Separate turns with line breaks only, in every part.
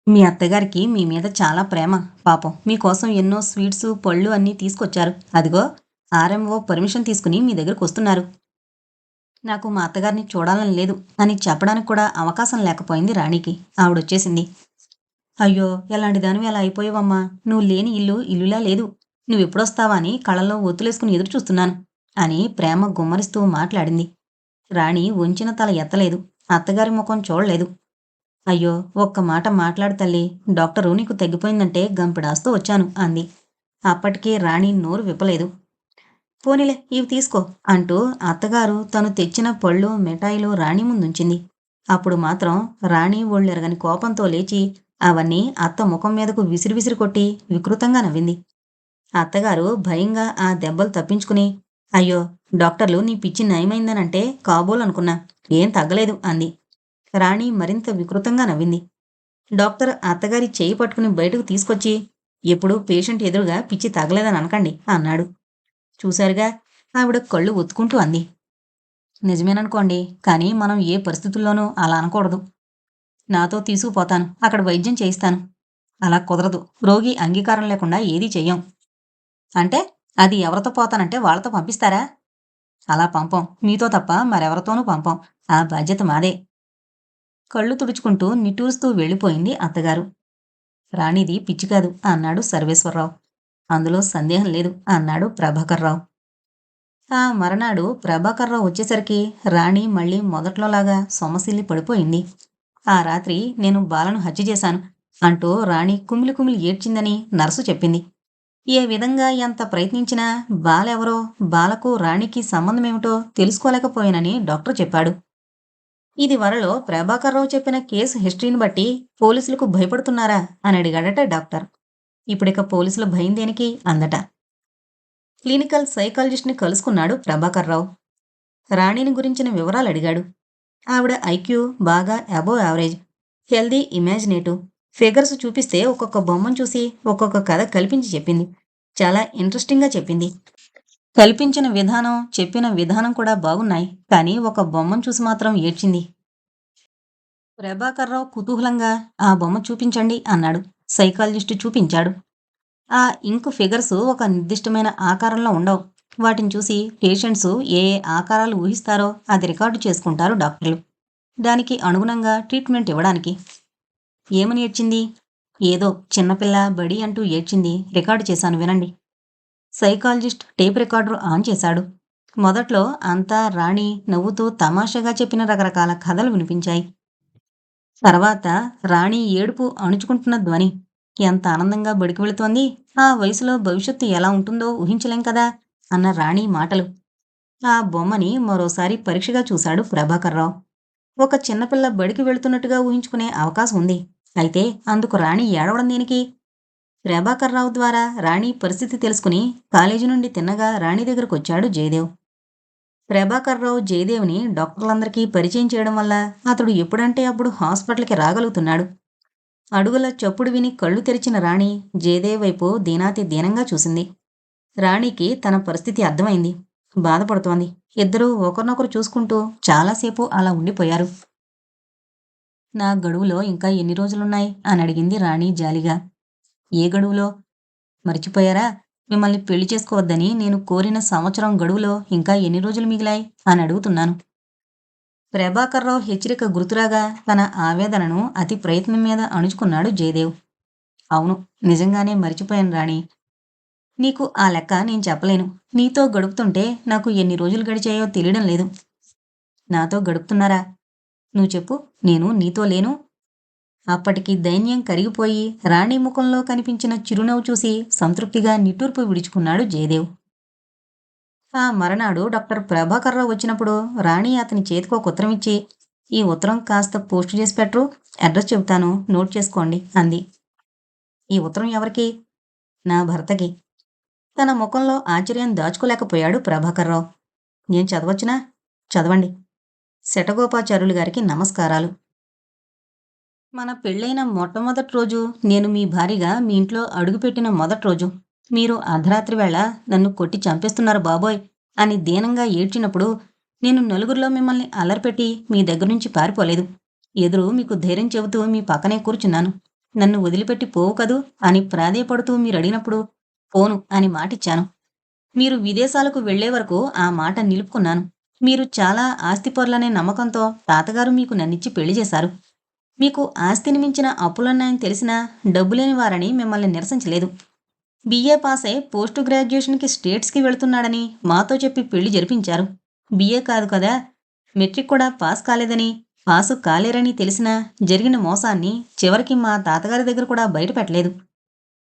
మీ అత్తగారికి మీ మీద చాలా ప్రేమ. పాపం మీకోసం ఎన్నో స్వీట్సు, పళ్ళు అన్నీ తీసుకొచ్చారు. అదిగో ఆర్ఎంఓ పర్మిషన్ తీసుకుని మీ దగ్గరకొస్తున్నారు. నాకు మా అత్తగారిని చూడాలని లేదు అని చెప్పడానికి కూడా అవకాశం లేకపోయింది రాణికి. ఆవిడొచ్చేసింది. అయ్యో! ఎలాంటి దానివి అలా అయిపోయావమ్మా! నువ్వు లేని ఇల్లు ఇల్లులా లేదు. నువ్వెప్పుడొస్తావా అని కళ్ళల్లో ఒత్తులేసుకుని ఎదురు చూస్తున్నాను అని ప్రేమ గుమ్మరిస్తూ మాట్లాడింది. రాణి వంచిన తల ఎత్తలేదు. అత్తగారి ముఖం చూడలేదు. అయ్యో! ఒక్క మాట మాట్లాడు తల్లీ. డాక్టరు నీకు తగ్గిపోయిందంటే గంపెడాస్తో వచ్చాను అంది. అప్పటికే రాణి నోరు విప్పలేదు. పోనీలే ఇవి తీసుకో అంటూ అత్తగారు తను తెచ్చిన పళ్ళు, మిఠాయిలు రాణి ముందుంచింది. అప్పుడు మాత్రం రాణి ఒళ్ళెరగని కోపంతో లేచి అవన్నీ అత్త ముఖం మీదకు విసిరి విసిరి కొట్టి వికృతంగా నవ్వింది. అత్తగారు భయంగా ఆ దెబ్బలు తప్పించుకుని, అయ్యో! డాక్టర్లు నీ పిచ్చి నయమైందనంటే కాబోలనుకున్నా. ఏం తగ్గలేదు అంది. రాణి మరింత వికృతంగా నవ్వింది. డాక్టర్ అత్తగారి చేయి పట్టుకుని బయటకు తీసుకొచ్చి, ఎప్పుడూ పేషెంట్ ఎదురుగా పిచ్చి తగ్గలేదని అనకండి అన్నాడు. చూశారుగా ఆవిడ కళ్ళు ఒత్తుకుంటూ అంది. నిజమేననుకోండి, కానీ మనం ఏ పరిస్థితుల్లోనూ అలా అనకూడదు. నాతో తీసుకుపోతాను. అక్కడ వైద్యం చేయిస్తాను. అలా కుదరదు. రోగి అంగీకారం లేకుండా ఏదీ చెయ్యం. అంటే అది ఎవరితో పోతానంటే వాళ్ళతో పంపిస్తారా? అలా పంపం. మీతో తప్ప మరెవరితోనూ పంపం. ఆ బాధ్యత మాదే. కళ్ళు తుడుచుకుంటూ నిట్టూరుస్తూ వెళ్ళిపోయింది అత్తగారు. రాణిది పిచ్చి కాదు అన్నాడు సర్వేశ్వరరావు. అందులో సందేహం లేదు అన్నాడు ప్రభాకర్రావు. ఆ మరనాడు ప్రభాకర్రావు వచ్చేసరికి రాణి మళ్ళీ మొదట్లోలాగా సొమ్మసిల్లి పడిపోయింది. ఆ రాత్రి నేను బాలను హత్య చేశాను అంటూ రాణి కుమిలి కుమిలి ఏడ్చిందని నర్సు చెప్పింది. ఏ విధంగా ఎంత ప్రయత్నించినా బాలెవరో, బాలకు రాణికి సంబంధమేమిటో తెలుసుకోలేకపోయానని డాక్టర్ చెప్పాడు. ఇది వరలో ప్రభాకర్రావు చెప్పిన కేసు హిస్టరీని బట్టి పోలీసులకు భయపడుతున్నారా అని అడిగాడట డాక్టర్. ఇప్పుడిక పోలీసుల భయం దేనికి అందట. క్లినికల్ సైకాలజిస్ట్ని కలుసుకున్నాడు ప్రభాకర్రావు. రాణిని గురించిన వివరాలు అడిగాడు. ఆవిడ ఐక్యూ బాగా above average, healthy imaginative. Figures చూపిస్తే ఒక్కొక్క బొమ్మను చూసి ఒక్కొక్క కథ కల్పించి చెప్పింది. చాలా ఇంట్రెస్టింగ్గా చెప్పింది. కల్పించిన విధానం, చెప్పిన విధానం కూడా బాగున్నాయి. కానీ ఒక బొమ్మను చూసి మాత్రం ఏడ్చింది. ప్రభాకర్రావు కుతూహలంగా ఆ బొమ్మ చూపించండి అన్నాడు. సైకాలజిస్టు చూపించాడు. ఆ ఇంక్ ఫిగర్స్ ఒక నిర్దిష్టమైన ఆకారంలో ఉండవు. వాటిని చూసి పేషెంట్స్ ఏ ఏ ఆకారాలు ఊహిస్తారో అది రికార్డు చేసుకుంటారు డాక్టర్లు. దానికి అనుగుణంగా ట్రీట్మెంట్ ఇవ్వడానికి. ఏమని ఏడ్చింది? ఏదో చిన్నపిల్ల బడి అంటూ ఏడ్చింది. రికార్డు చేశాను వినండి. సైకాలజిస్ట్ టేప్ రికార్డర్ ఆన్ చేశాడు. మొదట్లో అంతా రాణి నవ్వుతూ తమాషాగా చెప్పిన రకరకాల కథలు వినిపించాయి. తర్వాత రాణి ఏడుపు అణుచుకుంటున్న ధ్వని. ఎంత ఆనందంగా బడికి వెళుతోంది. ఆ వయసులో భవిష్యత్తు ఎలా ఉంటుందో ఊహించలేం కదా అన్న రాణి మాటలు. ఆ బొమ్మని మరోసారి పరీక్షగా చూశాడు ప్రభాకర్రావు. ఒక చిన్నపిల్ల బడికి వెళుతున్నట్టుగా ఊహించుకునే అవకాశం ఉంది. అయితే అందుకు రాణి ఏడవడం దేనికి? ప్రభాకర్రావు ద్వారా రాణి పరిస్థితి తెలుసుకుని కాలేజీ నుండి తిన్నగా రాణి దగ్గరకొచ్చాడు జయదేవ్. ప్రభాకర్రావు జయదేవ్ని డాక్టర్లందరికీ పరిచయం చేయడం వల్ల అతడు ఎప్పుడంటే అప్పుడు హాస్పిటల్కి రాగలుగుతున్నాడు. అడుగుల చప్పుడు విని కళ్ళు తెరిచిన రాణి జయదేవ్ వైపు దీనాతి దీనంగా చూసింది. రాణికి తన పరిస్థితి అర్థమైంది. బాధపడుతోంది. ఇద్దరూ ఒకరినొకరు చూసుకుంటూ చాలాసేపు అలా ఉండిపోయారు. నా గడువులో ఇంకా ఎన్ని రోజులున్నాయి అని అడిగింది రాణి జాలిగా. ఏ గడువులో? మర్చిపోయారా? మిమ్మల్ని పెళ్లి చేసుకోవద్దని నేను కోరిన సంవత్సరం గడువులో ఇంకా ఎన్ని రోజులు మిగిలాయి అని అడుగుతున్నాను. ప్రభాకర్రావు హెచ్చరిక గుర్తురాగా తన ఆవేదనను అతి ప్రయత్నం మీద అణుచుకున్నాడు జయదేవ్. అవును, నిజంగానే మర్చిపోయాను రాణి. నీకు ఆ లెక్క నేను చెప్పలేను. నీతో గడుపుతుంటే నాకు ఎన్ని రోజులు గడిచాయో తెలియడం లేదు. నాతో గడుపుతున్నారా? నువ్వు చెప్పు, నేను నీతో లేను? అప్పటికి దైన్యం కరిగిపోయి రాణి ముఖంలో కనిపించిన చిరునవ్వు చూసి సంతృప్తిగా నిట్టూర్పు విడుచుకున్నాడు జయదేవ్. ఆ మరనాడు డాక్టర్ ప్రభాకర్రావు వచ్చినప్పుడు రాణి అతని చేతికి ఒక ఉత్తరం ఇచ్చి, ఈ ఉత్తరం కాస్త పోస్టు చేసి పెట్టరు, అడ్రస్ చెబుతాను, నోట్ చేసుకోండి అంది. ఈ ఉత్తరం ఎవరికి? నా భర్తకి. తన ముఖంలో ఆశ్చర్యం దాచుకోలేకపోయాడు ప్రభాకర్రావు. నేను చదవచ్చునా? చదవండి. శటగోపాచార్యులు గారికి నమస్కారాలు. మన పెళ్ళైన మొట్టమొదటి రోజు, నేను మీ భార్యగా మీ ఇంట్లో అడుగుపెట్టిన మొదటి రోజు, మీరు అర్ధరాత్రి వేళ నన్ను కొట్టి చంపేస్తున్నారు బాబోయ్ అని దీనంగా ఏడ్చినప్పుడు నేను నలుగురిలో మిమ్మల్ని అల్లరిపెట్టి మీ దగ్గర నుంచి పారిపోలేదు. ఎదురు మీకు ధైర్యం చెబుతూ మీ పక్కనే కూర్చున్నాను. నన్ను వదిలిపెట్టి పోవు కదూ అని ప్రాధేయపడుతూ మీరడిగినప్పుడు పోను అని మాటిచ్చాను. మీరు విదేశాలకు వెళ్లే వరకు ఆ మాట నిలుపుకున్నాను. మీరు చాలా ఆస్తిపరులనే నమ్మకంతో తాతగారు మీకు నన్నిచ్చి పెళ్లి చేశారు. మీకు ఆస్తిని మించిన అప్పులున్నాయని తెలిసినా డబ్బులేని వారని మిమ్మల్ని నిరసించలేదు. బీఏ పాసై పోస్ట్ గ్రాడ్యుయేషన్‌కి స్టేట్స్‌కి వెళుతున్నాడని మాతో చెప్పి పెళ్లి జరిపించారు. బీఏ కాదు కదా! మెట్రిక్ కూడా పాస్ కాలేదని, పాసు కాలేరని తెలిసినా జరిగిన మోసాన్ని చివరికి మా తాతగారి దగ్గర కూడా బయట పెట్టలేదు.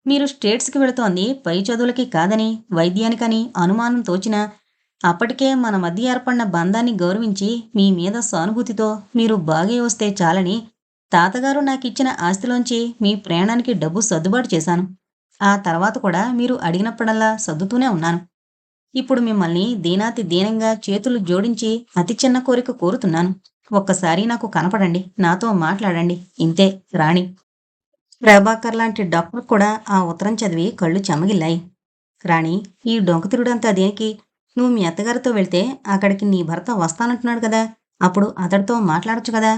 మీరు స్టేట్స్‌కి వెళుతోంది పై చదువులకి కాదని, వైద్యానికని అనుమానం తోచినా, అప్పటికే మన మధ్య ఏర్పడిన బంధాన్ని గౌరవించి మీ మీద సానుభూతితో మీరు బాగే వస్తే చాలని తాతగారు నాకిచ్చిన ఆస్తిలోంచి మీ ప్రయాణానికి డబ్బు సర్దుబాటు చేశాను. ఆ తర్వాత కూడా మీరు అడిగినప్పుడల్లా సర్దుతూనే ఉన్నాను. ఇప్పుడు మిమ్మల్ని దీనాతి దీనంగా చేతులు జోడించి అతి చిన్న కోరిక కోరుతున్నాను. ఒక్కసారి నాకు కనపడండి. నాతో మాట్లాడండి. ఇంతే రాణి. ప్రభాకర్ లాంటి డాక్టర్ కూడా ఆ ఉత్తరం చదివి కళ్ళు చెమ్మగిల్లాయి. రాణి, ఈ డొంకతిరుడంతా దేనికి? నువ్వు మీ అత్తగారితో వెళ్తే అక్కడికి నీ భర్త వస్తానంటున్నాడు కదా! అప్పుడు అతడితో మాట్లాడొచ్చు కదా!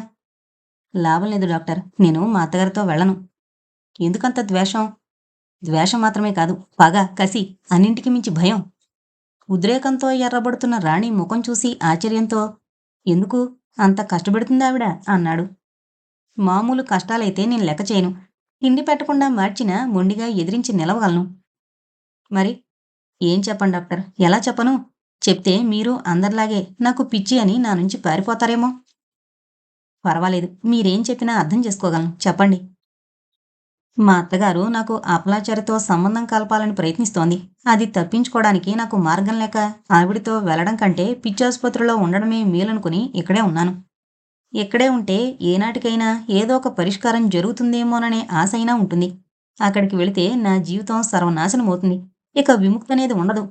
లాభం లేదు డాక్టర్. నేను మా అత్తగారితో వెళ్ళను. ఎందుకంత ద్వేషం? ద్వేషం మాత్రమే కాదు. పగ, కసి, అన్నింటికి మించి భయం. ఉద్రేకంతో ఎర్రబడుతున్న రాణి ముఖం చూసి ఆశ్చర్యంతో ఎందుకు? అంత కష్టపెడుతుందావిడ అన్నాడు. మామూలు కష్టాలైతే నేను లెక్క చేయను. తిండి పెట్టకుండా మార్చినా మొండిగా ఎదిరించి నిలవగలను. మరి? ఏం చెప్పను డాక్టర్. ఎలా చెప్పను? చెప్తే మీరు అందరిలాగే నాకు పిచ్చి అని నా నుంచి పారిపోతారేమో. పర్వాలేదు. మీరేం చెప్పినా అర్థం చేసుకోగలను. చెప్పండి. మా అత్తగారు నాకు అపలాచారితో సంబంధం కలపాలని ప్రయత్నిస్తోంది. అది తప్పించుకోవడానికి నాకు మార్గం లేక ఆవిడతో వెళ్ళడం కంటే పిచ్చాసుపత్రిలో ఉండడమే మేలనుకుని ఇక్కడే ఉన్నాను. ఇక్కడే ఉంటే ఏనాటికైనా ఏదో ఒక పరిష్కారం జరుగుతుందేమోననే ఆశ అయినా ఉంటుంది. అక్కడికి వెళితే నా జీవితం సర్వనాశనమవుతుంది. ఇక విముక్తనేది ఉండదు.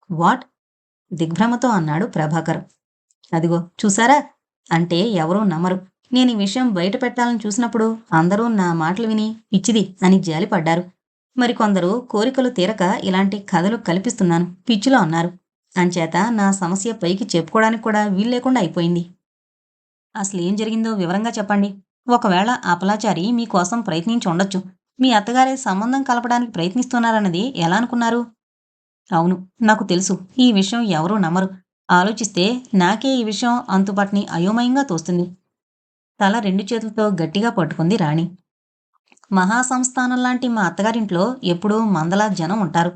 వాట్? దిగ్భ్రమతో అన్నాడు ప్రభాకర్. అదిగో చూసారా? అంటే ఎవరూ నమ్మరు. నేను ఈ విషయం బయట పెట్టాలని చూసినప్పుడు అందరూ నా మాటలు విని పిచ్చిది అని జాలిపడ్డారు. మరికొందరు కోరికలు తీరక ఇలాంటి కథలు కల్పిస్తున్నాను పిచ్చిలో అన్నారు. అంచేత నా సమస్య పైకి చెప్పుకోవడానికి కూడా వీల్లేకుండా అయిపోయింది. అసలేం జరిగిందో వివరంగా చెప్పండి. ఒకవేళ అపలాచారి మీకోసం ప్రయత్నించి ఉండొచ్చు. మీ అత్తగారే సంబంధం కలపడానికి ప్రయత్నిస్తున్నారన్నది ఎలా అనుకున్నారు? అవును. నాకు తెలుసు. ఈ విషయం ఎవరూ నమ్మరు. ఆలోచిస్తే నాకే ఈ విషయం అంతుపట్టని అయోమయంగా తోస్తుంది. తల రెండు చేతులతో గట్టిగా పట్టుకుంది రాణి. మహాసంస్థానంలాంటి మా అత్తగారింట్లో ఎప్పుడూ మందలా జనం ఉంటారు.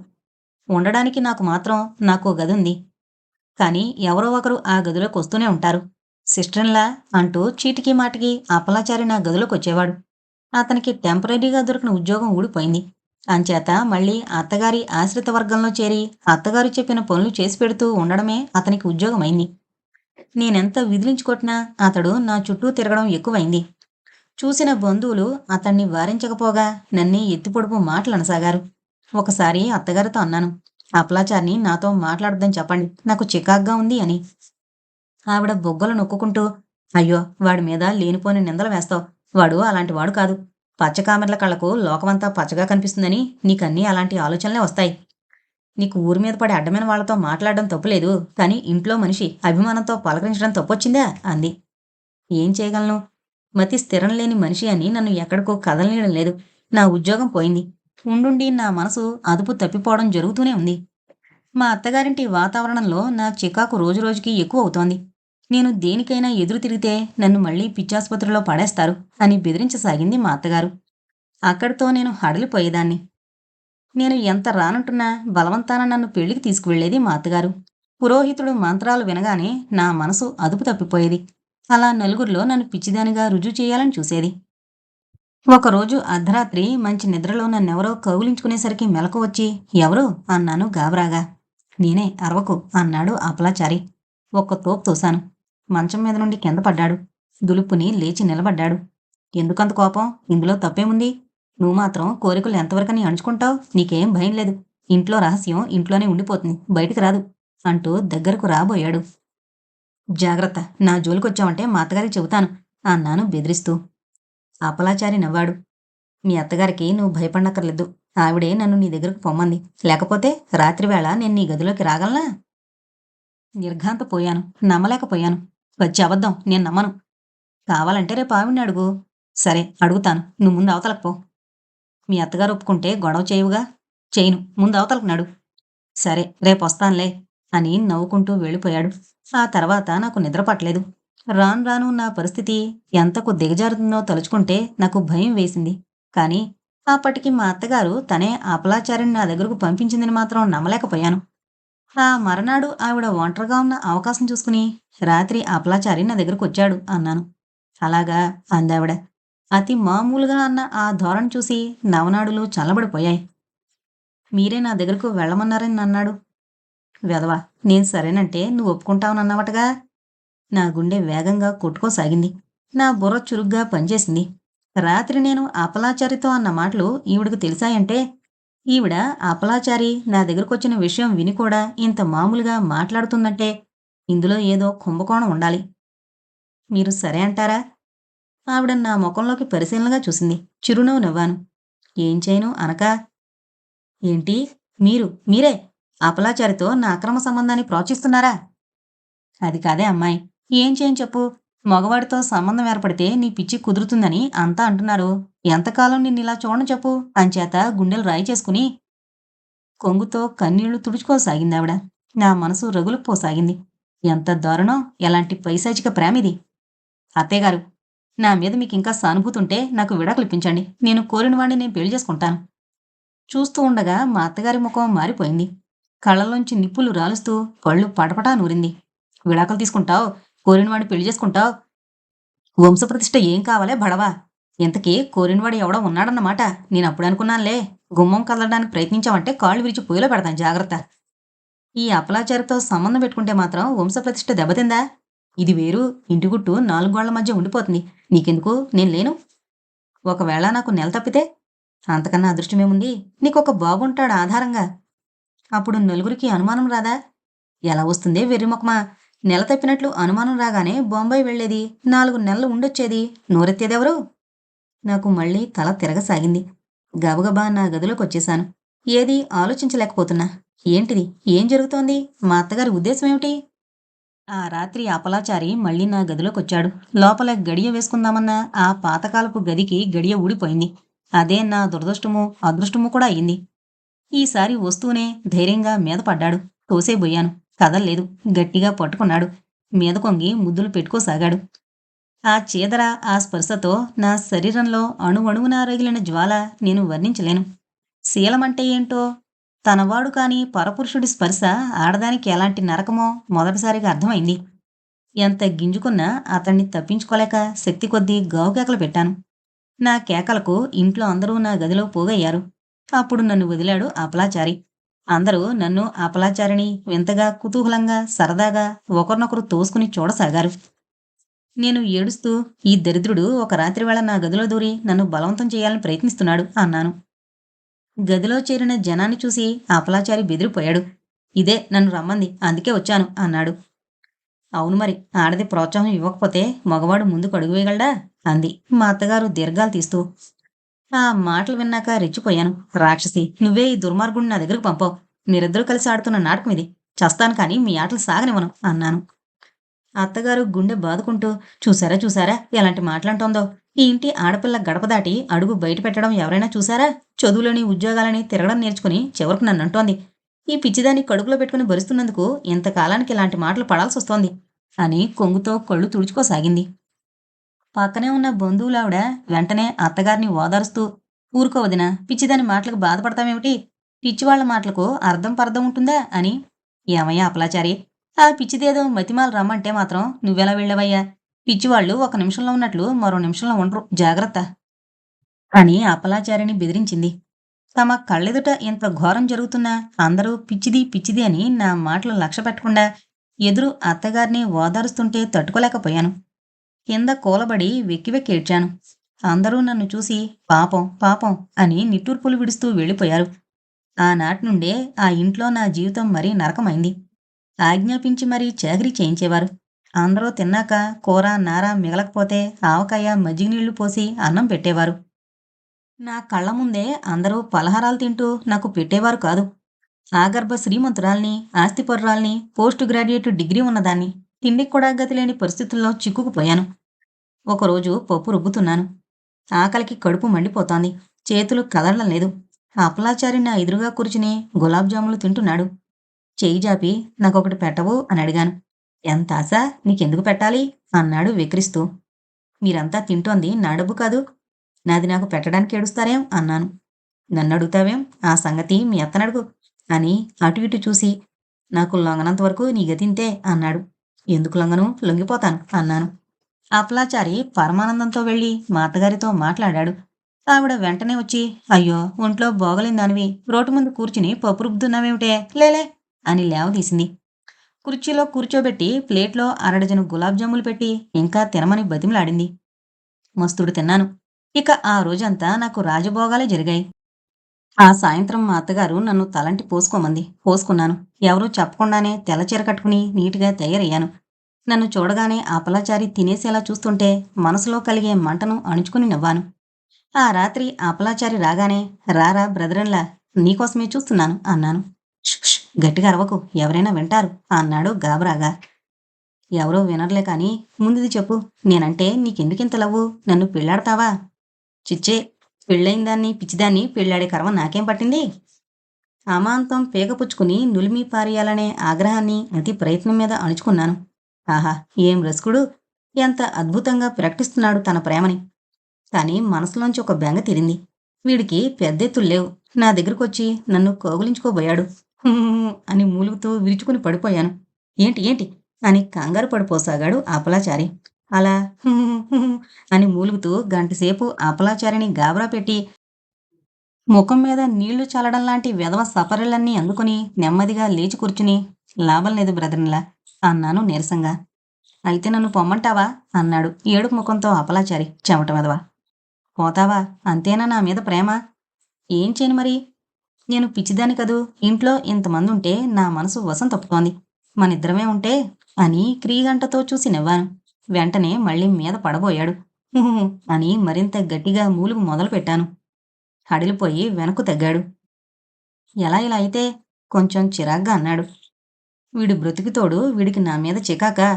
ఉండడానికి నాకు మాత్రం నాకో గదుంది. కానీ ఎవరో ఒకరు ఆ గదిలోకొస్తూనే ఉంటారు. సిస్టర్‌ఇన్‌లా అంటూ చీటికి మాటికి అప్పలాచారి నా గదిలోకొచ్చేవాడు. అతనికి టెంపరరీగా దొరికిన ఉద్యోగం ఊడిపోయింది. అంచేత మళ్ళీ అత్తగారి ఆశ్రిత వర్గంలో చేరి అత్తగారు చెప్పిన పనులు చేసి పెడుతూ ఉండడమే అతనికి ఉద్యోగమైంది. నేనెంత విదిలించుకొట్టినా అతడు నా చుట్టూ తిరగడం ఎక్కువైంది. చూసిన బంధువులు అతన్ని వారించకపోగా నన్నే ఎత్తిపొడుపు మాటలనసాగారు. ఒకసారి అత్తగారితో అన్నాను. అప్పలాచారిని నాతో మాట్లాడొద్దని చెప్పండి. నాకు చికాగ్గా ఉంది అని. ఆవిడ బుగ్గలు నొక్కుకుంటూ అయ్యో! వాడి మీద లేనిపోని నిందలు వేస్తావు. వాడు అలాంటి వాడు కాదు. పచ్చకామెర్ల కళ్ళకు లోకమంతా పచ్చగా కనిపిస్తుందని నీకన్నీ అలాంటి ఆలోచనలే వస్తాయి. నీకు ఊరి మీద పడి అడ్డమైన వాళ్ళతో మాట్లాడడం తప్పులేదు. కానీ ఇంట్లో మనిషి అభిమానంతో పలకరించడం తప్పొచ్చిందా? అంది. ఏం చేయగలను? మతి స్థిరం లేని మనిషి అని నన్ను ఎక్కడికో కదలనీయడం లేదు. నా ఉద్యోగం పోయింది. ఉండుండి నా మనసు అదుపు తప్పిపోవడం జరుగుతూనే ఉంది. మా అత్తగారింటి వాతావరణంలో నా చికాకు రోజురోజుకీ ఎక్కువవుతోంది. నేను దేనికైనా ఎదురు తిరిగితే నన్ను మళ్ళీ పిచ్చాసుపత్రిలో పడేస్తారు అని బెదిరించసాగింది మా అత్తగారు. అక్కడితో నేను హడలిపోయేదాన్ని. నేను ఎంత రానంటున్నా బలవంతాన నన్ను పెళ్లికి తీసుకువెళ్ళేది మా అత్తగారు. పురోహితుడు మంత్రాలు వినగానే నా మనసు అదుపు తప్పిపోయేది. అలా నలుగురిలో నన్ను పిచ్చిదానిగా రుజువు చేయాలని చూసేది. ఒకరోజు అర్ధరాత్రి మంచి నిద్రలో నన్నెవరో కౌగిలించుకునేసరికి మెలకు వచ్చి ఎవరు? అన్నాను గాబరాగా. నేనే అరవకు అన్నాడు అపలాచారి. ఒక్క తోపు తోశాను. మంచం మీద నుండి కింద పడ్డాడు. దులుపుని లేచి నిలబడ్డాడు. ఎందుకంత కోపం? ఇందులో తప్పేముంది? నువ్వు మాత్రం కోరికలు ఎంతవరకని అణుచుకుంటావు? నీకేం భయం లేదు. ఇంట్లో రహస్యం ఇంట్లోనే ఉండిపోతుంది. బయటికి రాదు అంటూ దగ్గరకు రాబోయాడు. జాగ్రత్త. నా జోలికొచ్చావంటే మా అత్తగారికి చెబుతాను అన్నాను బెదిరిస్తూ. అపలాచారి నవ్వాడు. మీ అత్తగారికి నువ్వు భయపడనక్కర్లేదు. ఆవిడే నన్ను నీ దగ్గరకు పొమ్మంది. లేకపోతే రాత్రివేళ నేను నీ గదిలోకి రాగలనా? నిర్ఘాంతపోయాను. నమ్మలేకపోయాను. వచ్చి అబద్ధం. నేను నమ్మను. కావాలంటే రేపు ఆవిడ్ని అడుగు. సరే అడుగుతాను. నువ్వు ముందు అవతలకు పో. మీ అత్తగారు ఒప్పుకుంటే గొడవ చేయవుగా? చేయను. ముందు అవతలకు నడు. సరే రేపొస్తానులే అని నవ్వుకుంటూ వెళ్ళిపోయాడు. ఆ తర్వాత నాకు నిద్ర పట్టలేదు. రాను రాను నా పరిస్థితి ఎంతకు దిగజారుతుందో తలుచుకుంటే నాకు భయం వేసింది. కానీ అప్పటికి మా అత్తగారు తనే అపలాచారిని నా దగ్గరకు పంపించిందని మాత్రం నమ్మలేకపోయాను. ఆ మరనాడు ఆవిడ ఒంటరిగా ఉన్న అవకాశం చూసుకుని రాత్రి అపలాచారి నా దగ్గరకొచ్చాడు అన్నాను. అలాగా అందావిడ. అతి మామూలుగా అన్న ఆ ధోరణి చూసి నవనాడులు చల్లబడిపోయాయి. మీరే నా దగ్గరకు వెళ్ళమన్నారని నన్నాడు. వెధవ, నేను సరేనంటే నువ్వు ఒప్పుకుంటావనన్నావటగా. నా గుండె వేగంగా కొట్టుకోసాగింది. నా బుర్ర చురుగ్గా పనిచేసింది. రాత్రి నేను అపలాచారితో అన్న మాటలు ఈవిడకు తెలిసాయంటే, ఈవిడ అపలాచారి నా దగ్గరకొచ్చిన విషయం విని కూడా ఇంత మామూలుగా మాట్లాడుతుందంటే, ఇందులో ఏదో కుంభకోణం ఉండాలి. మీరు సరే అంటారా? ఆవిడ నా ముఖంలోకి పరిశీలనగా చూసింది. చిరునవ్వు నవ్వాను. ఏం చేయను అనక, ఏంటి? మీరే అపలాచారితో నా అక్రమ సంబంధాన్ని ప్రోత్సహిస్తున్నారా? అది కాదే అమ్మాయి. ఏం చేయను చెప్పు. మగవాడితో సంబంధం ఏర్పడితే నీ పిచ్చి కుదురుతుందని అంతా అంటున్నారు. ఎంతకాలం నిన్నిలా చూడను చెప్పు. అంచేత గుండెలు రాయి చేసుకుని కొంగుతో కన్నీళ్లు తుడుచుకోసాగిందావిడ. నా మనసు రగులుకు పోసాగింది. ఎంత దారుణం! ఎలాంటి పైశాచిక ప్రేమిది! అత్తయ్యగారు, నా మీద మీకింకా సానుభూతుంటే నాకు విడాకులిప్పించండి. నేను కోరిన వాడిని నేను పెళ్లి చేసుకుంటాను. చూస్తూ ఉండగా మా అత్తగారి ముఖం మారిపోయింది. కళ్ళలోంచి నిప్పులు రాలుస్తూ పళ్ళు పటపటా నూరింది. విడాకులు తీసుకుంటావు, కోరినవాడిని పెళ్లి చేసుకుంటావు. వంశప్రతిష్ఠ ఏం కావాలే బడవా? ఇంతకీ కోరినవాడు ఎవడో ఉన్నాడన్నమాట. నేనప్పుడనుకున్నానులే. గుమ్మం కదలడానికి ప్రయత్నించావంటే కాళ్ళు విరిచి పొయ్యిలో పెడతాను జాగ్రత్త. ఈ అపలాచారితో సంబంధం పెట్టుకుంటే మాత్రం వంశప్రతిష్ఠ దెబ్బతిందా? ఇది వేరు, ఇంటి గుట్టు నాలుగు గోళ్ల మధ్య ఉండిపోతుంది. నీకెందుకు? నేను లేను. ఒకవేళ నాకు నెల తప్పితే? అంతకన్నా అదృష్టమేముంది? నీకొక బాబుంటాడు ఆధారంగా. అప్పుడు నలుగురికి అనుమానం రాదా? ఎలా వస్తుందే వెర్రిమొకమా? నెల తప్పినట్లు అనుమానం రాగానే బొంబాయి వెళ్ళేది. 4 నెలలు ఉండొచ్చేది. నోరెత్తేదెవరు? నాకు మళ్ళీ తల తిరగసాగింది. గబగబా నా గదిలోకొచ్చేశాను. ఏదీ ఆలోచించలేకపోతున్నా. ఏంటిది? ఏం జరుగుతోంది? మా అత్తగారి ఉద్దేశమేమిటి? ఆ రాత్రి అపలాచారి మళ్ళీ నా గదిలోకొచ్చాడు. లోపల గడియ వేసుకుందామన్న ఆ పాతకాలపు గదికి గడియ ఊడిపోయింది. అదే నా దురదృష్టమో, అదృష్టమో కూడా అయింది. ఈసారి వస్తూనే ధైర్యంగా మీద పడ్డాడు. తోసేబోయాను. కదల్లేదు. గట్టిగా పట్టుకున్నాడు. మీద కొంగి ముద్దులు పెట్టుకోసాగాడు. ఆ చీదర, ఆ స్పర్శతో నా శరీరంలో అణువణువునా రగిలిన జ్వాల నేను వర్ణించలేను. శీలమంటే ఏంటో, తనవాడు కాని పరపురుషుడి స్పర్శ ఆడదానికి ఎలాంటి నరకమో మొదటిసారిగా అర్థమైంది. ఎంత గింజుకున్నా అతన్ని తప్పించుకోలేక శక్తి కొద్దీ గావుకేకలు పెట్టాను. నా కేకలకు ఇంట్లో అందరూ నా గదిలో పోగయ్యారు. అప్పుడు నన్ను వదిలాడు అపలాచారి. అందరూ నన్ను అపలాచారిని వింతగా, కుతూహలంగా, సరదాగా ఒకరినొకరు తోసుకుని చూడసాగారు. నేను ఏడుస్తూ, ఈ దరిద్రుడు ఒక రాత్రివేళ నా గదిలో దూరి నన్ను బలవంతం చేయాలని ప్రయత్నిస్తున్నాడు అన్నాను. గదిలో చేరిన జనాన్ని చూసి అపలాచారి బెదిరిపోయాడు. ఇదే నన్ను రమ్మంది, అందుకే వచ్చాను అన్నాడు. అవును మరి, ఆడది ప్రోత్సాహం ఇవ్వకపోతే మగవాడు ముందుకు అడుగు వేయగలడా? అంది మా అత్తగారు దీర్ఘాలు తీస్తూ. ఆ మాటలు విన్నాక రెచ్చిపోయాను. రాక్షసి, నువ్వే ఈ దుర్మార్గుడిని నా దగ్గరకు పంపావు. మీరిద్దరూ కలిసి ఆడుతున్న నాటకం ఇది. చస్తాను కానీ మీ ఆటలు సాగనివ్వను అన్నాను. అత్తగారు గుండె బాదుకుంటూ, చూసారా చూసారా ఎలాంటి మాటలంటోందో. ఈ ఇంటి ఆడపిల్ల గడప దాటి అడుగు బయట పెట్టడం ఎవరైనా చూసారా? చదువులని, ఉద్యోగాలని తిరగడం నేర్చుకుని చివరకు నన్నంటోంది. ఈ పిచ్చిదాన్ని కడుపులో పెట్టుకుని భరిస్తున్నందుకు ఇంతకాలానికి ఇలాంటి మాటలు పడాల్సొస్తోంది అని కొంగుతో కళ్ళు తుడుచుకోసాగింది. పక్కనే ఉన్న బంధువులావిడ వెంటనే అత్తగారిని ఓదారుస్తూ, ఊరుకో వదినా, పిచ్చిదాని మాటలకు బాధపడతావేమిటి? పిచ్చివాళ్ల మాటలకు అర్థం పర్థం ఉంటుందా అని. ఏమయ్యా అపలాచారి, ఆ పిచ్చిదేదో మతిమాల రమ్మంటే మాత్రం నువ్వెలా వెళ్ళవయ్యా? పిచ్చివాళ్ళు ఒక నిమిషంలో ఉన్నట్లు మరో నిమిషంలో ఉండరు, జాగ్రత్త అని అపలాచారిని బెదిరించింది. తమ కళ్ళెదుట ఇంత ఘోరం జరుగుతున్నా అందరూ పిచ్చిది పిచ్చిది అని నా మాటలు లక్ష్య పెట్టకుండా ఎదురు అత్తగారిని ఓదారుస్తుంటే తట్టుకోలేకపోయాను. కింద కూలబడి వెక్కి వెక్కి ఏడ్చాను. అందరూ నన్ను చూసి పాపం పాపం అని నిట్టూర్పులు విడుస్తూ వెళ్ళిపోయారు. ఆనాటి నుండే ఆ ఇంట్లో నా జీవితం మరీ నరకమైంది. ఆజ్ఞాపించి మరీ చాకిరీ చేయించేవారు. అందరూ తిన్నాక కూర నార మిగలకపోతే ఆవకాయ మజ్జిగనీళ్లు పోసి అన్నం పెట్టేవారు. నా కళ్ళ ముందే అందరూ పలహారాలు తింటూ నాకు పెట్టేవారు కాదు. ఆగర్భ శ్రీమంతురాల్ని, ఆస్తిపరురాల్ని, పోస్ట్ గ్రాడ్యుయేట్ డిగ్రీ ఉన్నదాన్ని. తిండికి కూడా గతిలేని పరిస్థితుల్లో చిక్కుకుపోయాను. ఒకరోజు పప్పు రుబ్బుతున్నాను. ఆకలికి కడుపు మండిపోతోంది. చేతులు కదలడం లేదు. అప్పలాచారి నా ఎదురుగా కూర్చుని గులాబ్ జాములు తింటున్నాడు. చెయ్యి జాపి నాకొకటి పెట్టవు అని అడిగాను. ఎంత ఆశ, నీకెందుకు పెట్టాలి అన్నాడు వెక్కిరిస్తూ. మీరంతా తింటోంది నా డబ్బు కాదు. నాది నాకు పెట్టడానికి ఏడుస్తారేం అన్నాను. నన్నడుగుతావేం, ఆ సంగతి మీ అత్తనడుగు అని అటు ఇటు చూసి, నాకు లొంగనంత వరకు నీ గతింతే అన్నాడు. ఎందుకు లొంగను, లొంగిపోతాను అన్నాను. అప్పలాచారి పరమానందంతో వెళ్ళి మా అత్తగారితో మాట్లాడాడు. ఆవిడ వెంటనే వచ్చి, అయ్యో ఒంట్లో బాగోలేని దానివి రోడ్డు ముందు కూర్చుని పప్పు రుబ్బుతున్నావేమిటే, లేలే అని లేవదీసింది. కుర్చీలో కూర్చోబెట్టి ప్లేట్లో అరడజను గులాబ్ జాములు పెట్టి ఇంకా తినమని బతిమలాడింది. మస్తుడు తిన్నాను. ఇక ఆ రోజంతా నాకు రాజభోగాలే జరిగాయి. ఆ సాయంత్రం మా అత్తగారు నన్ను తలంటి పోసుకోమంది. పోసుకున్నాను. ఎవరూ చెప్పకుండానే తెల్ల చీర కట్టుకుని నీటుగా తయారయ్యాను. నన్ను చూడగానే ఆ పలాచారి తినేసేలా చూస్తుంటే మనసులో కలిగే మంటను అణుచుకుని నవ్వాను. ఆ రాత్రి ఆ పలాచారి రాగానే, రారా బ్రదరన్లా, నీకోసమే చూస్తున్నాను అన్నాను. "ష్ ష్, గట్టిగా అరవకు, ఎవరైనా వింటారు" అన్నాడు గాబరాగా. ఎవరూ వినర్లే కాని ముందుది చెప్పు, నేనంటే నీకెందుకింత లవ్వు, నన్ను పెళ్ళాడతావా? చిచ్చే, పెళ్ళయిన దాన్ని పిచ్చిదాన్ని పెళ్ళాడే కర్మ నాకేం పట్టింది? అమాంతం పీకపుచ్చుకుని నులిమి పారేయాలనే ఆగ్రహాన్ని అతి ప్రయత్నం మీద అణుచుకున్నాను. ఆహా, ఏం రసికుడు! ఎంత అద్భుతంగా ప్రకటిస్తున్నాడు తన ప్రేమని. కానీ మనసులోంచి ఒక బెంగ తీరింది. వీడికి పెద్దెత్తులు లేవు. నా దగ్గరకొచ్చి నన్ను కౌగిలించుకోబోయాడు. అని మూలుగుతూ విరుచుకుని పడిపోయాను. ఏంటి ఏంటి అని కంగారు పడిపోసాగాడు అపలాచారి. అలా అని మూలుగుతూ గంటసేపు అపలాచారిని గాబరా పెట్టి ముఖం మీద నీళ్లు చల్లడం లాంటి వెధవ సపర్యలన్నీ అందుకుని నెమ్మదిగా లేచి కూర్చుని, లాభం లేదు బ్రదర్‌నిలా అన్నాను నీరసంగా. అయితే నన్ను పొమ్మంటావా అన్నాడు ఏడుపు ముఖంతో అపలాచారి. చెమట వెధవ. పోతావా, అంతేనా నా మీద ప్రేమ? ఏం చేయను మరి? నేను పిచ్చిదాన్ని కదూ, ఇంట్లో ఇంతమందుంటే నా మనసు వశం తప్పుతోంది. మనిద్దరమే ఉంటే అని క్రీగంటతో చూసి నవ్వాను. వెంటనే మళ్ళీ మీద పడబోయాడు. హుహుహు అని మరింత గట్టిగా మూలుగు మొదలుపెట్టాను. హడిలిపోయి వెనక్కు తగ్గాడు. ఎలా ఇలా అయితే? కొంచెం చిరాగ్గా అన్నాడు. వీడు బ్రతుకుతోడు వీడికి నా మీద చికాకా?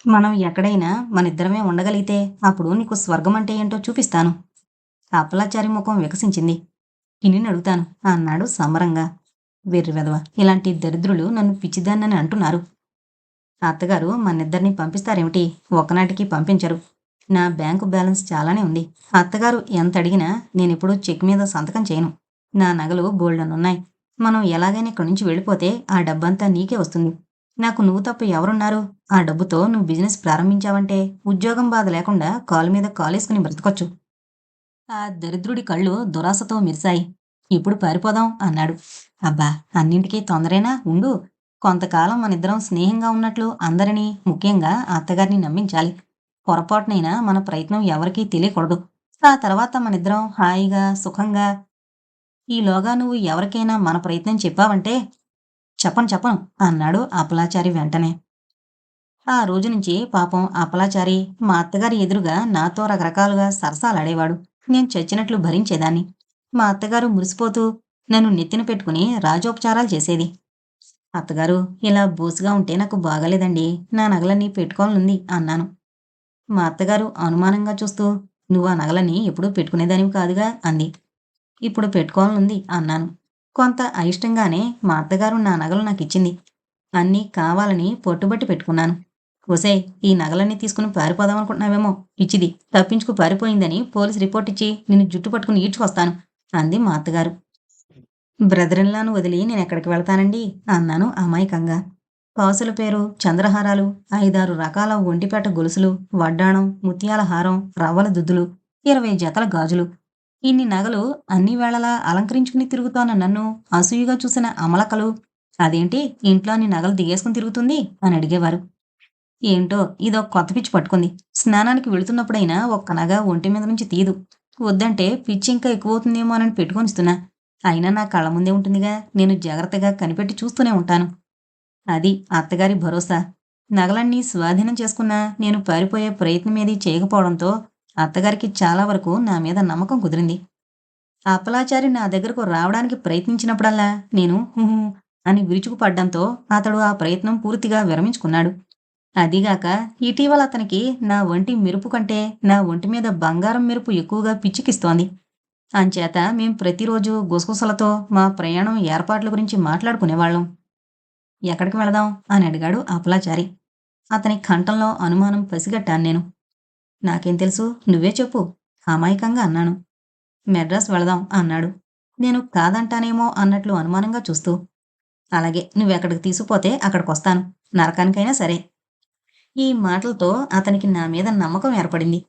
మనం ఎక్కడైనా మనిద్దరమే ఉండగలిగితే అప్పుడు నీకు స్వర్గమంటే ఏంటో చూపిస్తాను. అప్పలాచారి ముఖం వికసించింది. పిన్నినడుగుతాను అన్నాడు సంబరంగా. వెర్రి వెధవ, ఇలాంటి దరిద్రులు నన్ను పిచ్చిదాన్నని అంటున్నారు. అత్తగారు మనిద్దరిని పంపిస్తారేమిటి? ఒక్కనాటికి పంపించరు. నా బ్యాంకు బ్యాలెన్స్ చాలానే ఉంది. అత్తగారు ఎంత అడిగినా నేనెప్పుడూ చెక్ మీద సంతకం చేయను. నా నగలు బోల్డన్నున్నాయి. మనం ఎలాగైనా ఇక్కడి నుంచి వెళ్ళిపోతే ఆ డబ్బంతా నీకే వస్తుంది. నాకు నువ్వు తప్ప ఎవరున్నారు? ఆ డబ్బుతో నువ్వు బిజినెస్ ప్రారంభించావంటే ఉద్యోగం బాధ లేకుండా కాలు మీద కాలేసుకుని బ్రతకొచ్చు. ఆ దరిద్రుడి కళ్ళు దురాశతో మెరిశాయి. ఇప్పుడు పారిపోదాం అన్నాడు. అబ్బా, అన్నింటికీ తొందరేనా, ఉండు. కొంతకాలం మనిద్దరం స్నేహంగా ఉన్నట్లు అందరినీ, ముఖ్యంగా అత్తగారిని నమ్మించాలి. పొరపాటునైనా మన ప్రయత్నం ఎవరికీ తెలియకూడదు. ఆ తర్వాత మనిద్దరం హాయిగా సుఖంగా. ఈలోగా నువ్వు ఎవరికైనా మన ప్రయత్నం చెప్పావంటే చెప్పను చెప్పను అన్నాడు అప్పలాచారి వెంటనే. ఆ రోజు నుంచి పాపం అప్పలాచారి మా అత్తగారి ఎదురుగా నాతో రకరకాలుగా సరసాలాడేవాడు. నేను చచ్చినట్లు భరించేదాన్ని. మా అత్తగారు మురిసిపోతూ నన్ను నెత్తిన పెట్టుకుని రాజోపచారాలు చేసేది. అత్తగారు, ఇలా బోసుగా ఉంటే నాకు బాగాలేదండి. నా నగలన్నీ పెట్టుకోవాలనుంది అన్నాను. మా అత్తగారు అనుమానంగా చూస్తూ, నువ్వు ఆ నగలని ఎప్పుడూ పెట్టుకునేదానివి కాదుగా అంది. ఇప్పుడు పెట్టుకోవాలనుంది అన్నాను. కొంత అయిష్టంగానే మా అత్తగారు నా నగలు నాకిచ్చింది. అన్నీ కావాలని పట్టుబట్టి పెట్టుకున్నాను. ఒసేయ్, ఈ నగలన్నీ తీసుకుని పారిపోదామనుకుంటున్నావేమో, పిచ్చిది. తప్పించుకు పారిపోయిందని పోలీసు రిపోర్టిచ్చి నిన్ను జుట్టు పట్టుకుని ఈడ్చుకొస్తాను అంది మా అత్తగారు. బ్రదరిన్‌లాను వదిలి నేనెక్కడికి వెళతానండి అన్నాను అమాయకంగా. కాసుల పేరు చంద్రహారాలు, 5, 6 రకాల ఒంటిపేట గొలుసులు, వడ్డాణం, ముత్యాల హారం, రవ్వల దుద్దులు, 20 జతల గాజులు. ఇన్ని నగలు అన్ని వేళలా అలంకరించుకుని తిరుగుతోన్న నన్ను అసూయగా చూసిన అమలకలు, అదేంటి ఇంట్లో అన్ని నగలు దిగేసుకుని తిరుగుతుంది అని అడిగేవారు. ఏంటో ఇదో కొత్త పిచ్చి పట్టుకుంది. స్నానానికి వెళుతున్నప్పుడైనా ఒక్క నగ ఒంటి మీద నుంచి తీయదు. వద్దంటే పిచ్చి ఇంకా ఎక్కువవుతుందేమోనని పెట్టుకొనిస్తున్నా. అయినా నా కళ్ళ ముందే ఉంటుందిగా, నేను జాగ్రత్తగా కనిపెట్టి చూస్తూనే ఉంటాను. అది అత్తగారి భరోసా. నగలన్నీ స్వాధీనం చేసుకున్నా నేను పారిపోయే ప్రయత్నమేదీ చేయకపోవడంతో అత్తగారికి చాలా వరకు నా మీద నమ్మకం కుదిరింది. అప్పలాచారి నా దగ్గరకు రావడానికి ప్రయత్నించినప్పుడల్లా నేను హుహు అని విరుచుకుపడ్డంతో అతడు ఆ ప్రయత్నం పూర్తిగా విరమించుకున్నాడు. అదీగాక ఇటీవల అతనికి నా ఒంటి మెరుపు కంటే నా ఒంటి మీద బంగారం మెరుపు ఎక్కువగా పిచ్చికిస్తోంది. అంచేత మేం ప్రతిరోజు గుసగుసలతో మా ప్రయాణం ఏర్పాట్ల గురించి మాట్లాడుకునేవాళ్ళం. ఎక్కడికి వెళదాం అని అడిగాడు అపలాచారి. అతని కంఠంలో అనుమానం పసిగట్టాను నేను. నాకేం తెలుసు, నువ్వే చెప్పు అమాయకంగా అన్నాను. మెడ్రాస్ వెళదాం అన్నాడు. నేను కాదంటానేమో అన్నట్లు అనుమానంగా చూస్తూ. అలాగే, నువ్వెక్కడికి తీసుకుపోతే అక్కడికొస్తాను. నరకానికైనా సరే. ఈ మాటలతో అతనికి నా మీద నమ్మకం ఏర్పడింది.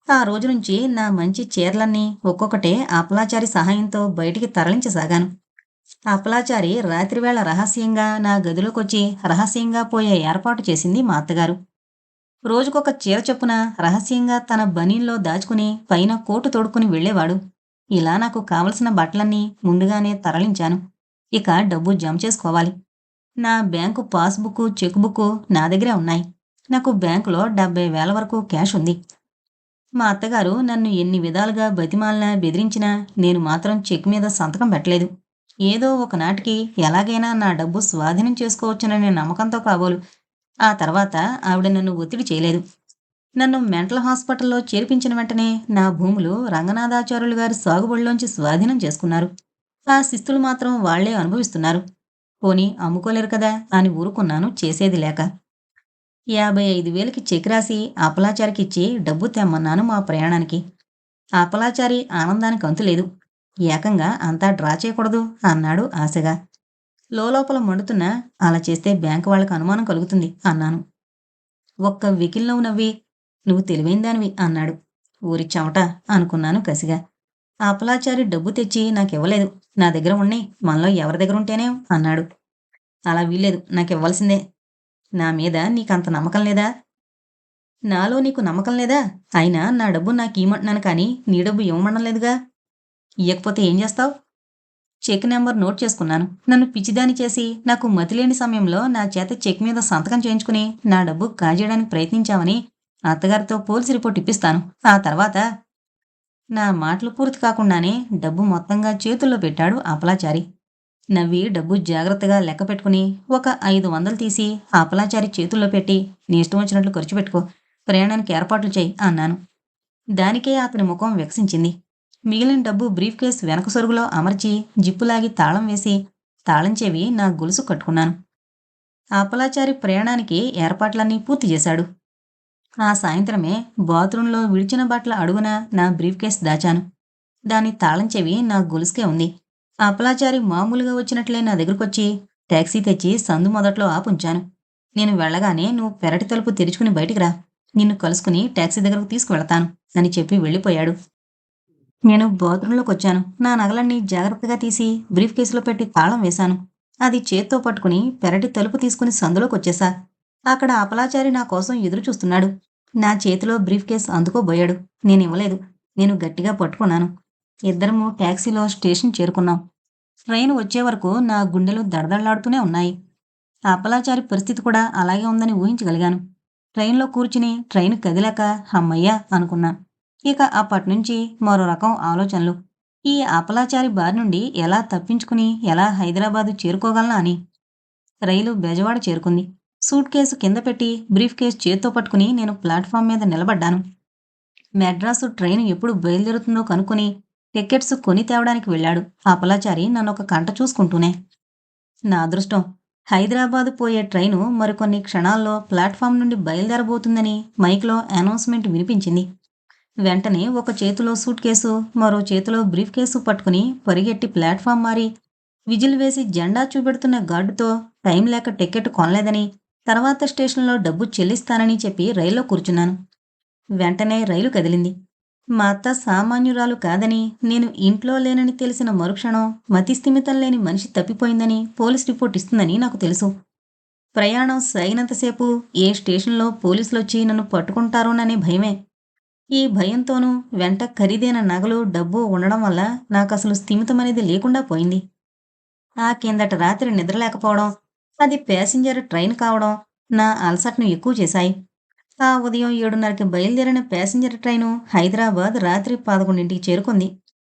ఆ రోజు నుంచి నా మంచి చీరలన్నీ ఒక్కొక్కటే అపలాచారి సహాయంతో బయటికి తరలించసాగాను. అపలాచారి రాత్రివేళ రహస్యంగా నా గదిలోకొచ్చి రహస్యంగా పోయే ఏర్పాటు చేసింది మా అత్తగారు. రోజుకొక చీర చొప్పున రహస్యంగా తన బనీన్‌లో దాచుకుని పైన కోటు తోడుకుని వెళ్ళేవాడు. ఇలా నాకు కావలసిన బట్టలన్నీ ముందుగానే తరలించాను. ఇక డబ్బు జమ చేసుకోవాలి. నా బ్యాంకు పాస్‌బుక్కు, చెక్ బుక్కు నా దగ్గరే ఉన్నాయి. నాకు బ్యాంకులో 70,000 వరకు క్యాష్ ఉంది. మా అత్తగారు నన్ను ఎన్ని విధాలుగా బతిమాలినా, బెదిరించినా నేను మాత్రం చెక్ మీద సంతకం పెట్టలేదు. ఏదో ఒకనాటికి ఎలాగైనా నా డబ్బు స్వాధీనం చేసుకోవచ్చుననే నమ్మకంతో కాబోలు ఆ తర్వాత ఆవిడ నన్ను ఒత్తిడి చేయలేదు. నన్ను మెంటల్ హాస్పిటల్‌లో చేర్పించిన వెంటనే నా భూములు రంగనాథాచార్యులు గారి సాగుబడిలోంచి స్వాధీనం చేసుకున్నారు. ఆ శిస్తులు మాత్రం వాళ్ళే అనుభవిస్తున్నారు. పోనీ అమ్ముకోలేరు కదా అని ఊరుకున్నాను చేసేది లేక. 55,000కి చెక్ రాసి అపలాచారికిచ్చి డబ్బు తెమ్మన్నాను మా ప్రయాణానికి. అపలాచారి ఆనందానికి అంతులేదు. ఏకంగా అంతా డ్రా చేయకూడదు అన్నాడు ఆశగా. లోలోపల మండుతున్నా అలా చేస్తే బ్యాంకు వాళ్ళకి అనుమానం కలుగుతుంది అన్నాను. ఒక్క వెకిలి నవ్వు నవ్వి నువ్వు తెలివైందానివి అన్నాడు. ఊరి చెమట అనుకున్నాను కసిగా. అపలాచారి డబ్బు తెచ్చి నాకివ్వలేదు. నా దగ్గర ఉన్నయి మనలో ఎవరి దగ్గరుంటేనేం అన్నాడు. అలా వీల్లేదు, నాకివ్వాల్సిందే. నా మీద నీకంత నమ్మకం లేదా? నాలో నీకు నమ్మకం లేదా? అయినా నా డబ్బు నాకియ్యమంటున్నాను కానీ నీ డబ్బు ఇవ్వమనడం లేదుగా. ఇయ్యకపోతే ఏం చేస్తావ్? చెక్ నెంబర్ నోట్ చేసుకున్నాను. నన్ను పిచ్చిదాన్ని చేసి నాకు మతిలేని సమయంలో నా చేత చెక్ మీద సంతకం చేయించుకుని నా డబ్బు కాజేయడానికి ప్రయత్నించావని అత్తగారితో పోలీసు రిపోర్ట్ ఇప్పిస్తాను. ఆ తర్వాత నా మాటలు పూర్తి కాకుండానే డబ్బు మొత్తంగా చేతుల్లో పెట్టాడు అపలాచారి. నవ్వి డబ్బు జాగ్రత్తగా లెక్క పెట్టుకుని ఒక 500 తీసి అపలాచారి చేతుల్లో పెట్టి నీ ఇష్టం వచ్చినట్లు ఖర్చు పెట్టుకో, ప్రయాణానికి ఏర్పాట్లు చెయ్యి అన్నాను. దానికే అతని ముఖం వికసించింది. మిగిలిన డబ్బు బ్రీఫ్ కేస్ వెనక సొరుగులో అమర్చి జిప్పులాగి తాళం వేసి తాళం చెవి నా గొలుసు కట్టుకున్నాను. అపలాచారి ప్రయాణానికి ఏర్పాట్లన్నీ పూర్తి చేశాడు. ఆ సాయంత్రమే బాత్రూంలో విడిచిన బట్టల అడుగున నా బ్రీఫ్ కేస్ దాచాను. దాని తాళం చెవి నా గొలుసుకే ఉంది. అపలాచారి మామూలుగా వచ్చినట్లే నా దగ్గరకొచ్చి టాక్సీ తెచ్చి సందు మొదట్లో ఆపుంచాను. నేను వెళ్ళగానే నువ్వు పెరటి తలుపు తెరుచుకుని బయటికి రా. నిన్ను కలుసుకుని టాక్సీ దగ్గరకు తీసుకువెళతాను అని చెప్పి వెళ్ళిపోయాడు. నేను బాత్రూంలోకొచ్చాను. నా నగలన్నీ జాగ్రత్తగా తీసి బ్రీఫ్ కేసులో పెట్టి తాళం వేశాను. అది చేత్తో పట్టుకుని పెరటి తలుపు తీసుకుని సందులోకొచ్చేశా. అక్కడ అపలాచారి నా కోసం ఎదురు చూస్తున్నాడు. నా చేతిలో బ్రీఫ్ కేస్ అందుకోబోయాడు. నేనివ్వలేదు. నేను గట్టిగా పట్టుకున్నాను. ఇద్దరము టాక్సీలో స్టేషన్ చేరుకున్నాం. ట్రైన్ వచ్చే వరకు నా గుండెలు దడదడలాడుతూనే ఉన్నాయి. అపలాచారి పరిస్థితి కూడా అలాగే ఉందని ఊహించగలిగాను. ట్రైన్లో కూర్చుని ట్రైన్ కదిలాక హమ్మయ్య అనుకున్నా. ఇక అప్పట్నుంచి మరో రకం ఆలోచనలు. ఈ అపలాచారి బారి నుండి ఎలా తప్పించుకుని ఎలా హైదరాబాదు చేరుకోగలనా అని. రైలు బెజవాడ చేరుకుంది. సూట్ కేసు కింద పెట్టి బ్రీఫ్ కేస్ చేత్తో పట్టుకుని నేను ప్లాట్ఫామ్ మీద నిలబడ్డాను. మెడ్రాసు ట్రైన్ ఎప్పుడు బయలుదేరుతుందో కనుక్కుని టికెట్స్ కొని తేవడానికి వెళ్ళాడు అపలాచారి నన్నొక కంట చూసుకుంటూనే. నా అదృష్టం, హైదరాబాదు పోయే ట్రైను మరికొన్ని క్షణాల్లో ప్లాట్ఫామ్ నుండి బయలుదేరబోతుందని మైక్లో అనౌన్స్మెంట్ వినిపించింది. వెంటనే ఒక చేతిలో సూట్ కేసు, మరో చేతిలో బ్రీఫ్ కేసు పట్టుకుని పరిగెట్టి ప్లాట్ఫామ్ మారి విజిల్ వేసి జెండా చూపెడుతున్న గార్డుతో టైం లేక టికెట్ కొనలేదని, తర్వాత స్టేషన్లో డబ్బు చెల్లిస్తానని చెప్పి రైల్లో కూర్చున్నాను. వెంటనే రైలు కదిలింది. మా అత్త సామాన్యురాలు కాదని, నేను ఇంట్లో లేనని తెలిసిన మరుక్షణం మతిస్థిమితం లేని మనిషి తప్పిపోయిందని పోలీస్ రిపోర్ట్ ఇస్తుందని నాకు తెలుసు. ప్రయాణం సాగినంతసేపు ఏ స్టేషన్లో పోలీసులొచ్చి నన్ను పట్టుకుంటారోననే భయమే. ఈ భయంతోనూ వెంట ఖరీదైన నగలు, డబ్బు ఉండడం వల్ల నాకసలు స్థిమితమనేది లేకుండా పోయింది. ఆ కిందట రాత్రి నిద్రలేకపోవడం, అది ప్యాసింజర్ ట్రైన్ కావడం నా అలసటను ఎక్కువ చేశాయి. ఆ ఉదయం 7:30కి బయలుదేరిన ప్యాసింజర్ ట్రైను హైదరాబాద్ రాత్రి 11కి చేరుకుంది.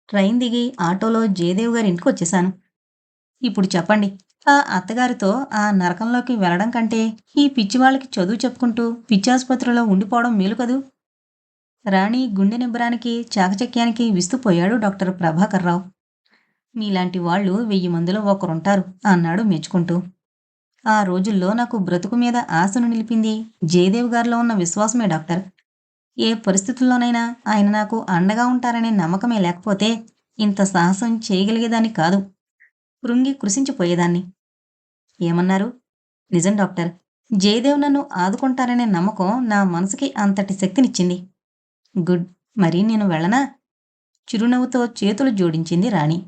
ట్రైన్ దిగి ఆటోలో జయదేవ్ గారి ఇంటికొచ్చేశాను. ఇప్పుడు చెప్పండి. ఆ అత్తగారితో ఆ నరకంలోకి వెళ్ళడం కంటే, ఈ పిచ్చివాళ్ళకి చదువు చెప్పుకుంటూ పిచ్చాసుపత్రిలో ఉండిపోవడం మేలు కదూ! రాణి గుండె నిబ్బరానికి, చాకచక్యానికి విస్తుపోయాడు డాక్టర్ ప్రభాకర్‌రావు. మీలాంటి వాళ్ళు 1000 మందిలో ఒకరుంటారు అన్నాడు మెచ్చుకుంటూ. ఆ రోజుల్లో నాకు బ్రతుకు మీద ఆశను నిలిపింది జయదేవ్ గారిలో ఉన్న విశ్వాసమే డాక్టర్. ఏ పరిస్థితుల్లోనైనా ఆయన నాకు అండగా ఉంటారనే నమ్మకమే లేకపోతే ఇంత సాహసం చేయగలిగేదాన్ని కాదు. కృంగి కృశించిపోయేదాన్ని. ఏమన్నారు? నిజం డాక్టర్. జయదేవ్ నన్ను ఆదుకుంటారనే నమ్మకం నా మనసుకి అంతటి శక్తినిచ్చింది. గుడ్. మరి నేను వెళ్ళనా? చిరునవ్వుతో చేతులు జోడించింది రాణి.